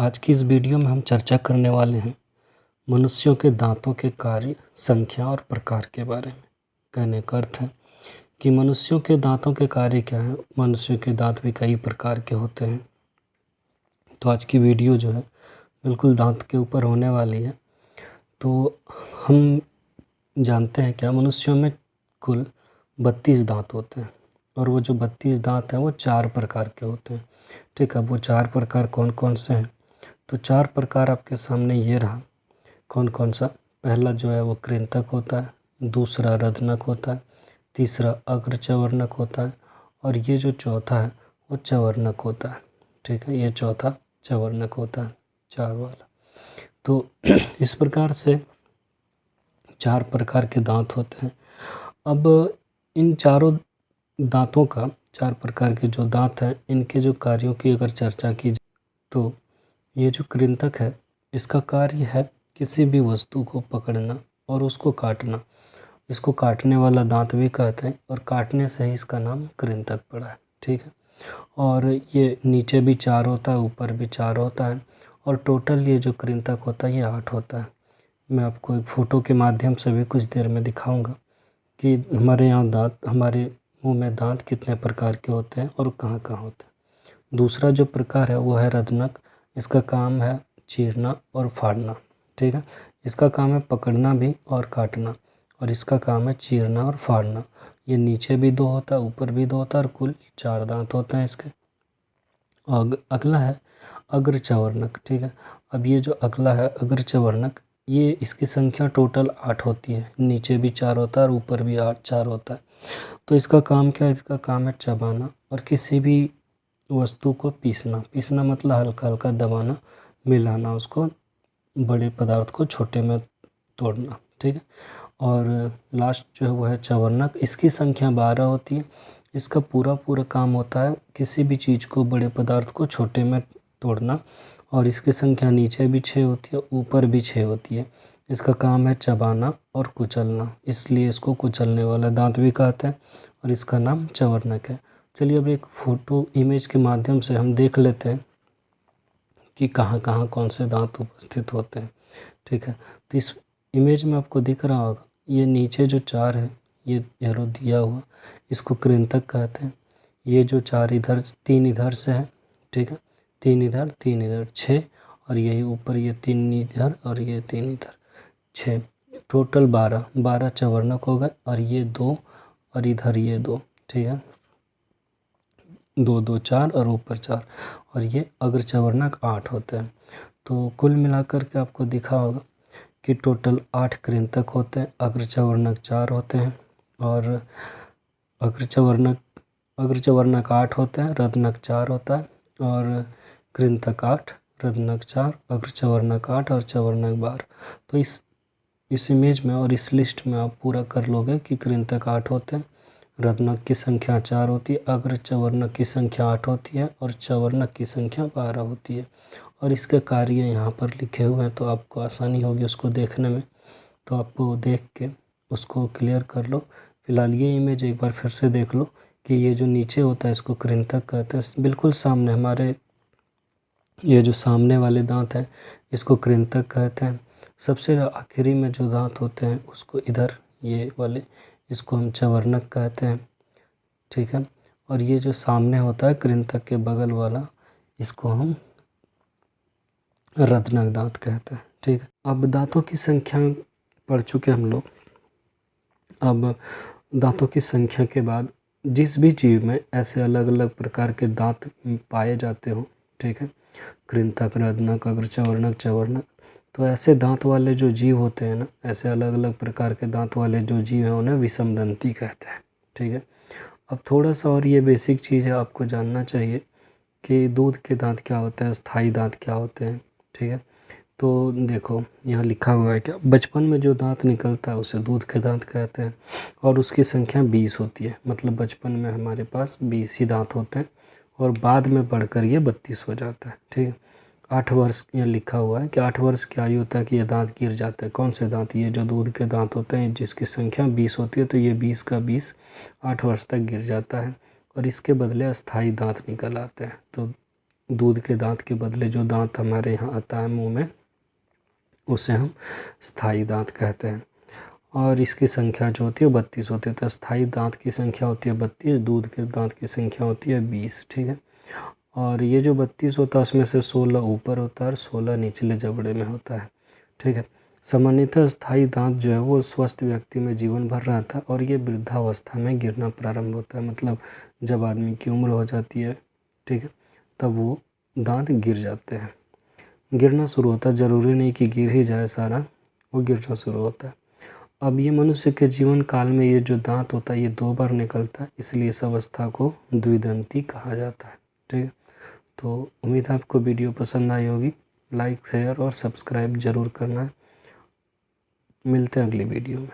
आज की इस वीडियो में हम चर्चा करने वाले हैं मनुष्यों के दांतों के कार्य, संख्या और प्रकार के बारे में। कहने का अर्थ है कि मनुष्यों के दांतों के कार्य क्या हैं। मनुष्यों के दांत भी कई प्रकार के होते हैं। तो आज की वीडियो जो है बिल्कुल दांत के ऊपर होने वाली है। तो हम जानते हैं क्या, मनुष्यों में कुल 32 दांत होते हैं और वो जो 32 दांत हैं वो 4 प्रकार के होते हैं। ठीक है, वो 4 प्रकार कौन कौन से हैं? तो 4 प्रकार आपके सामने ये रहा। कौन कौन सा? पहला जो है वो कृंतक होता है, दूसरा रत्नक होता है, तीसरा अग्रचवर्णक होता है और ये जो चौथा है वो चवर्णक होता है। ठीक है, ये चौथा चवर्णक होता है, 4 वाला। तो इस प्रकार से 4 प्रकार के दांत होते हैं। अब इन चारों दांतों का, 4 प्रकार के जो दांत हैं, इनके जो कार्यों की अगर चर्चा की जाए तो ये जो कृंतक है इसका कार्य है किसी भी वस्तु को पकड़ना और उसको काटना। इसको काटने वाला दांत भी कहते हैं और काटने से ही इसका नाम कृंतक पड़ा है। ठीक है, और ये नीचे भी 4 होता है, ऊपर भी 4 होता है और टोटल ये जो कृंतक होता है ये 8 होता है। मैं आपको एक फ़ोटो के माध्यम से भी कुछ देर में दिखाऊंगा कि हमारे यहाँ दांत, हमारे मुंह में दांत कितने प्रकार के होते हैं और कहाँ कहाँ होते हैं। दूसरा जो प्रकार है वो है रत्नक। इसका काम है चीरना और फाड़ना। ठीक है, इसका काम है पकड़ना भी और काटना और इसका काम है चीरना और फाड़ना। ये नीचे भी 2 होता है, ऊपर भी 2 होता है और कुल 4 दांत होते हैं इसके। और अगला है अग्रचवर्णक। ठीक है, अब ये जो अगला है अग्रचवर्णक, ये इसकी संख्या टोटल 8 होती है। नीचे भी 4 होता है और ऊपर भी 4 होता है। तो इसका काम क्या है? इसका काम है चबाना और किसी भी वस्तु को पीसना। पीसना मतलब हल्का हल्का दबाना, मिलाना, उसको बड़े पदार्थ को छोटे में तोड़ना। ठीक है, और लास्ट जो है वो है चवर्णक। इसकी संख्या 12 होती है। इसका पूरा काम होता है किसी भी चीज़ को, बड़े पदार्थ को छोटे में तोड़ना और इसकी संख्या नीचे भी 6 होती है, ऊपर भी 6 होती है। इसका काम है चबाना और कुचलना, इसलिए इसको कुचलने वाला दांत भी कहते हैं और इसका नाम चवर्णक है। चलिए अब एक फ़ोटो इमेज के माध्यम से हम देख लेते हैं कि कहाँ कहाँ कौन से दांत उपस्थित होते हैं। ठीक है, तो इस इमेज में आपको दिख रहा होगा ये नीचे जो 4 है, ये एरो दिया हुआ, इसको कृंतक कहते हैं। ये जो 4 इधर, 3 इधर से है। ठीक है, 3 इधर 3 इधर, 6, और यही ऊपर ये 3 इधर और ये 3 इधर, 6, टोटल 12 चवर्णक हो गए और ये 2 और इधर ये 2। ठीक है, 2 2 4 और ऊपर 4 और ये अग्रचवर्णक 8 होते हैं। तो कुल मिलाकर के आपको दिखा होगा कि टोटल 8 कृंतक होते हैं, अग्रचवर्णक 4 होते हैं और अग्रचवर्णक 8 होते हैं, रत्नक 4 होता है और कृंतक 8, रत्नक 4, अग्रचवर्णक 8 और चवर्णक 12। तो इस इमेज में और इस लिस्ट में आप पूरा कर लोगे कि कृंतक 8 होते हैं, रत्नक की संख्या 4 होती है, अग्रचवर्णक की संख्या 8 होती है और चवर्णक की संख्या 12 होती है। और इसके कार्य यहाँ पर लिखे हुए हैं तो आपको आसानी होगी उसको देखने में। तो आपको देख के उसको क्लियर कर लो। फिलहाल ये इमेज एक बार फिर से देख लो कि ये जो नीचे होता है इसको कृंतक कहते हैं। बिल्कुल सामने हमारे ये जो सामने वाले दांत हैं इसको कृंतक कहते हैं। सबसे आखिरी में जो दांत होते हैं उसको इधर ये वाले, इसको हम चवर्णक कहते हैं। ठीक है, और ये जो सामने होता है कृंतक के बगल वाला, इसको हम रत्नक दांत कहते हैं। ठीक है, अब दांतों की संख्या पढ़ चुके हम लोग। अब दांतों की संख्या के बाद जिस भी जीव में ऐसे अलग अलग प्रकार के दांत पाए जाते हो, ठीक है, कृंतक, रत्नक, अग्रचवर्णक, चवर्णक, तो ऐसे दांत वाले जो जीव होते हैं ना, ऐसे अलग अलग प्रकार के दांत वाले जो जीव हैं उन्हें विषमदंती कहते हैं। ठीक है, अब थोड़ा सा और ये बेसिक चीज़ है, आपको जानना चाहिए कि दूध के दांत क्या होते हैं, स्थायी दांत क्या होते हैं। ठीक है, तो देखो यहाँ लिखा हुआ है क्या, बचपन में जो दांत निकलता है उसे दूध के दांत कहते हैं और उसकी संख्या 20 होती है। मतलब बचपन में हमारे पास 20 ही दांत होते हैं और बाद में बढ़कर ये 32 हो जाता है। ठीक है, 8 वर्ष यहाँ लिखा हुआ है कि 8 वर्ष की आयु तक ये दांत गिर जाते हैं। कौन से दांत? ये जो दूध के दांत होते हैं जिसकी संख्या 20 होती है, तो ये 20 का 20 8 वर्ष तक गिर जाता है और इसके बदले अस्थाई दांत निकल आते हैं। तो दूध के दांत के बदले जो दांत हमारे यहाँ आता है मुंह में, उसे हम स्थायी दांत कहते हैं। और इसकी संख्या जो होती है 32 होती है। तो स्थायी दांत की संख्या होती है 32, दूध के दांत की संख्या होती है 20। ठीक है। और ये जो 32 होता है उसमें से 16 ऊपर होता है और 16 निचले जबड़े में होता है। ठीक है। सामान्यतः स्थायी दांत जो है वो स्वस्थ व्यक्ति में जीवन भर रहता है और ये वृद्धावस्था में गिरना प्रारंभ होता है। मतलब जब आदमी की उम्र हो जाती है, ठीक है, तब वो दांत गिर जाते हैं, गिरना शुरू होता है। ज़रूरी नहीं कि गिर ही जाए सारा, वो गिरना शुरू होता है। अब ये मनुष्य के जीवन काल में ये जो दांत होता है ये 2 बार निकलता है, इसलिए इस अवस्था को द्विदंती कहा जाता है। ठीक है। तो उम्मीद है आपको वीडियो पसंद आई होगी। लाइक, शेयर और सब्सक्राइब ज़रूर करना है। मिलते हैं अगली वीडियो में।